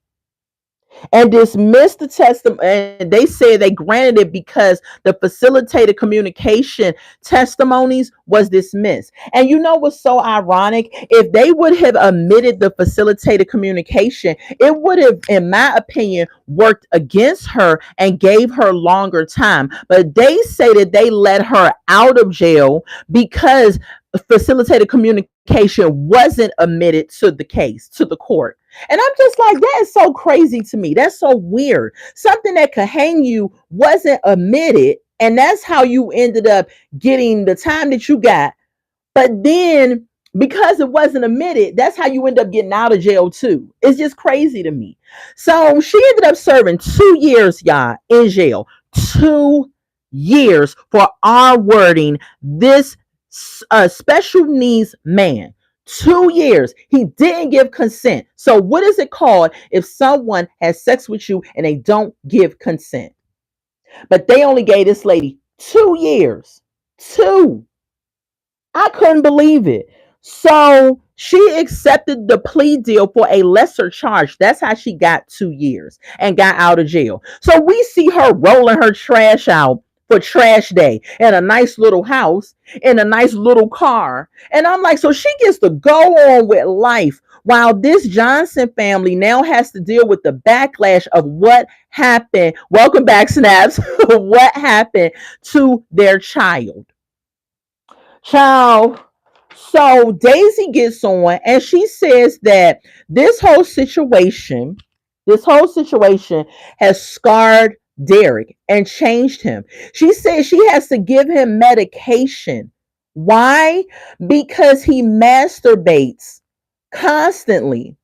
and dismissed the testimony. And they said they granted it because the facilitated communication testimonies was dismissed. And you know what's so ironic? If they would have omitted the facilitated communication, it would have, in my opinion, worked against her and gave her longer time. But they say that they let her out of jail because facilitated communication wasn't admitted to the case, to the court. And I'm just like, that is so crazy to me. That's so weird. Something that could hang you wasn't admitted. And that's how you ended up getting the time that you got. But then because it wasn't admitted, that's how you end up getting out of jail too. It's just crazy to me. So she ended up serving 2 years, y'all, in jail. 2 years for our wording this special needs man. 2 years. He didn't give consent. So what is it called if someone has sex with you and they don't give consent? But they only gave this lady 2 years. Two. I couldn't believe it. So she accepted the plea deal for a lesser charge. That's how she got 2 years and got out of jail. So we see her rolling her trash out for trash day in a nice little house, in a nice little car. And I'm like, so she gets to go on with life while this Johnson family now has to deal with the backlash of what happened. Welcome back, Snaps. What happened to their child. Child. So Daisy gets on and she says that this whole situation has scarred Derek and changed him. She says she has to give him medication. Why? Because he masturbates constantly.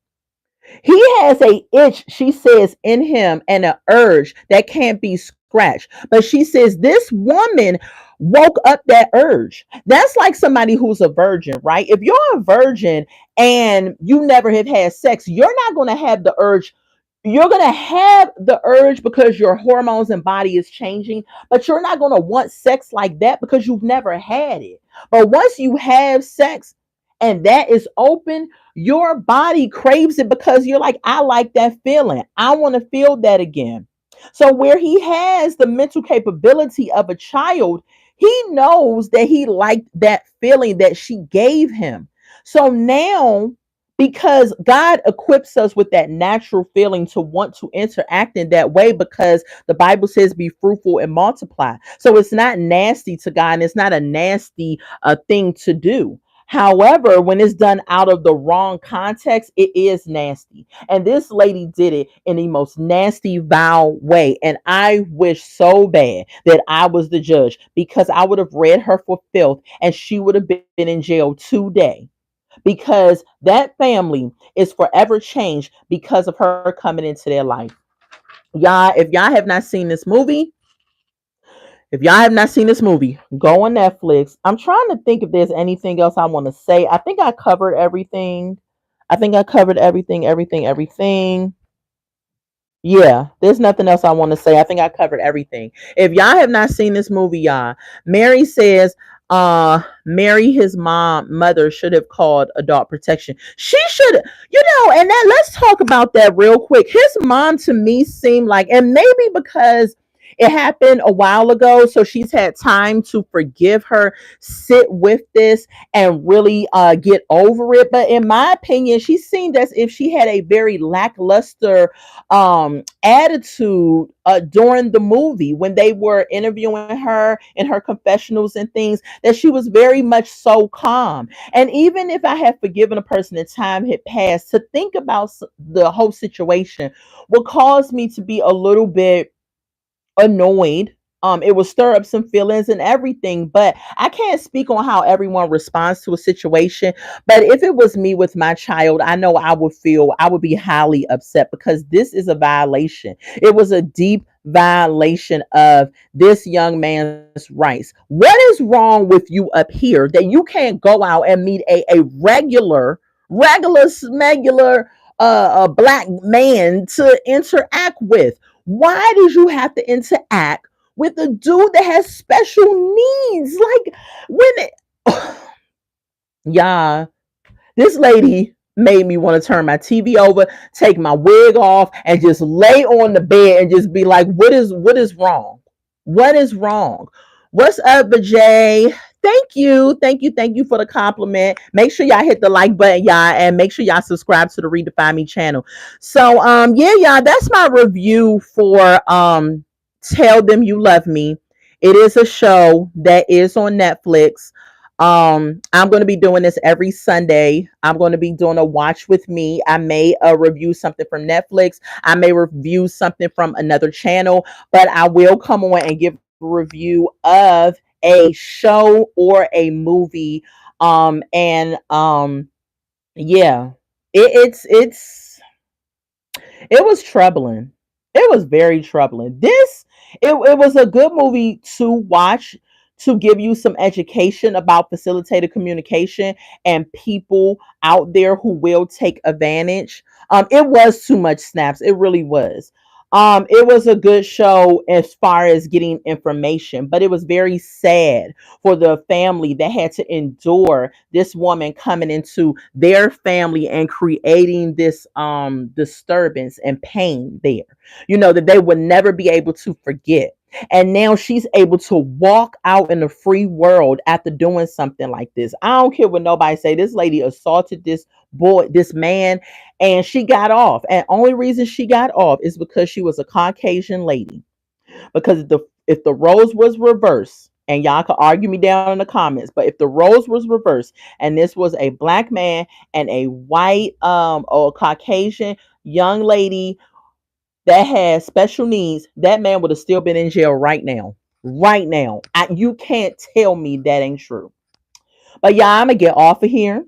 He has a itch, she says, in him and an urge that can't be scratched. But she says this woman woke up that urge. That's like somebody who's a virgin, right? If you're a virgin and you never have had sex, you're not going to have the urge. You're going to have the urge because your hormones and body is changing, but you're not going to want sex like that because you've never had it. But once you have sex and that is open, your body craves it because you're like, I like that feeling. I want to feel that again. So, where he has the mental capability of a child, he knows that he liked that feeling that she gave him. So now, because God equips us with that natural feeling to want to interact in that way, because the Bible says, be fruitful and multiply. So it's not nasty to God and it's not a nasty thing to do. However, when it's done out of the wrong context, it is nasty. And this lady did it in the most nasty, vile way. And I wish so bad that I was the judge because I would have read her for filth and she would have been in jail today, because that family is forever changed because of her coming into their life. Y'all, if y'all have not seen this movie, go on Netflix. I'm trying to think if there's anything else I want to say. I think I covered everything. Everything. Yeah, there's nothing else I want to say. I think I covered everything. If y'all have not seen this movie, y'all, Mary says, Mary, his mother should have called adult protection. She should, and that let's talk about that real quick. His mom to me seemed like, and maybe because it happened a while ago, so she's had time to forgive her, sit with this, and really get over it. But in my opinion, she seemed as if she had a very lackluster attitude during the movie when they were interviewing her in her confessionals and things, that she was very much so calm. And even if I had forgiven a person and time had passed, to think about the whole situation will cause me to be a little bit annoyed. It will stir up some feelings and everything, but I can't speak on how everyone responds to a situation. But if it was me with my child, I know I would be highly upset because this is a violation. It was a deep violation of this young man's rights. What is wrong with you up here that you can't go out and meet a regular, smegular, a black man to interact with? Why did you have to interact with a dude that has special needs? Like when it, yeah, this lady made me want to turn my TV over, take my wig off, and just lay on the bed and just be like, what is wrong? What is wrong? What's up, Vijay? Thank you for the compliment. Make sure y'all hit the like button, y'all, and make sure y'all subscribe to the Redefine Me channel. So, yeah, y'all, that's my review for Tell Them You Love Me. It is a show that is on Netflix. I'm going to be doing this every Sunday. I'm going to be doing a watch with me. I may review something from Netflix. I may review something from another channel, but I will come on and give a review of a show or a movie. And yeah, it's it was troubling. It was very troubling. It was a good movie to watch, to give you some education about facilitated communication and people out there who will take advantage. It was too much snaps. It really was. It was a good show as far as getting information, but it was very sad for the family that had to endure this woman coming into their family and creating this disturbance and pain there, that they would never be able to forget. And now she's able to walk out in the free world after doing something like this. I don't care what nobody say. This lady assaulted this man, and she got off. And only reason she got off is because she was a Caucasian lady. Because if the roles was reversed, and y'all can argue me down in the comments, but if the roles was reversed and this was a black man and a white or Caucasian young lady that has special needs, that man would have still been in jail right now. Right now. You can't tell me that ain't true. But yeah, I'm gonna get off of here.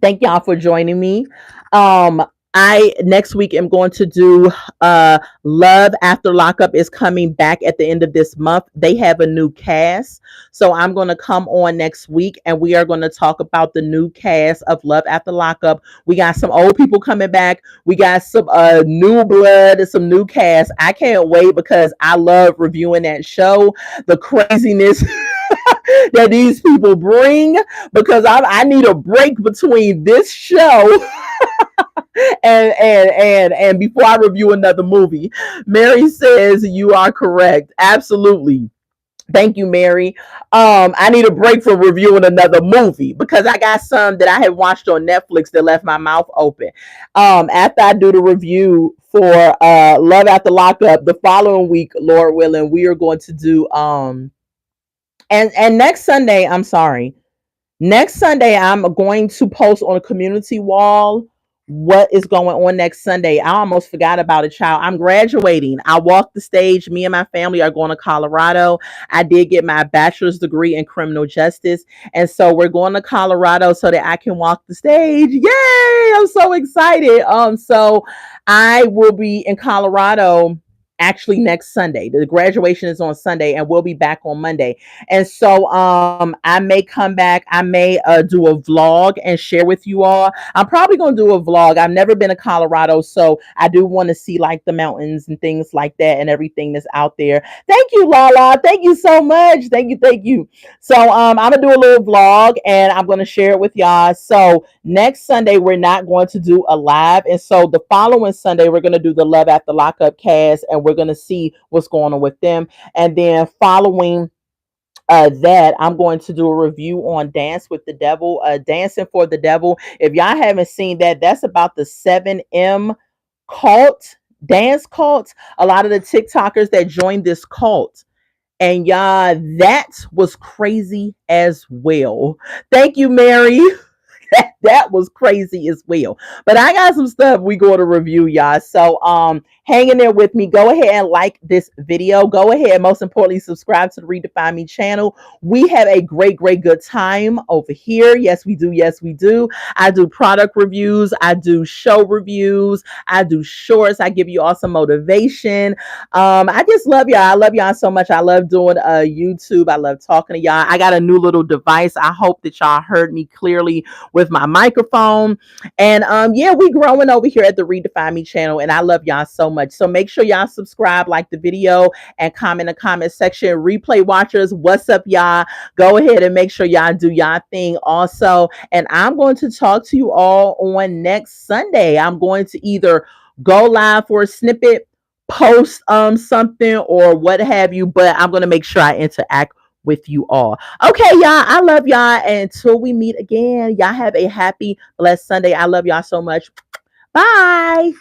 Thank y'all for joining me. Um, I next week am going to do Love After Lockup is coming back at the end of this month. They have a new cast. So I'm going to come on next week and we are going to talk about the new cast of Love After Lockup. We got some old people coming back. We got some new blood and some new cast. I can't wait because I love reviewing that show. The craziness that these people bring, because I need a break between this show and before I review another movie. Mary says you are correct. Absolutely. Thank you, Mary. I need a break from reviewing another movie because I got some that I had watched on Netflix that left my mouth open. After I do the review for Love After Lockup, the following week, Lord willing, we are going to do and next Sunday, I'm sorry. Next Sunday, I'm going to post on a community wall what is going on next Sunday. I almost forgot about a child. I'm graduating. I walked the stage. Me and my family are going to Colorado. I did get my bachelor's degree in criminal justice. And so we're going to Colorado so that I can walk the stage. Yay! I'm so excited. So I will be in Colorado actually next Sunday. The graduation is on Sunday and we'll be back on Monday. And so I may come back. I may do a vlog and share with you all. I'm probably going to do a vlog. I've never been to Colorado, so I do want to see like the mountains and things like that and everything that's out there. Thank you, Lala. Thank you so much. Thank you. Thank you. So I'm going to do a little vlog and I'm going to share it with y'all. So next Sunday we're not going to do a live, and so the following Sunday we're going to do the Love After Lockup cast, and we're going to see what's going on with them. And then following that, I'm going to do a review on Dance with the Devil, Dancing for the Devil. If y'all haven't seen that, that's about the 7M cult, dance cult. A lot of the TikTokers that joined this cult. And y'all, that was crazy as well. Thank you, Mary. That was crazy as well. But I got some stuff we going to review, y'all. So hang in there with me. Go ahead and like this video. Go ahead, most importantly, subscribe to the Redefine Me channel. We have a great, great good time over here. Yes, we do. Yes, we do. I do product reviews. I do show reviews. I do shorts. I give you all some motivation. I just love y'all. I love y'all so much. I love doing YouTube. I love talking to y'all. I got a new little device. I hope that y'all heard me clearly with my microphone. And yeah, we growing over here at the Redefine Me channel, and I love y'all so much. So make sure y'all subscribe, like the video, and comment in the comment section. Replay watchers, what's up, y'all? Go ahead and make sure y'all do y'all thing also. And I'm going to talk to you all on next Sunday. I'm going to either go live for a snippet, post something, or what have you, but I'm going to make sure I interact with you all. Okay, y'all. I love y'all. And until we meet again, y'all have a happy, blessed Sunday. I love y'all so much. Bye.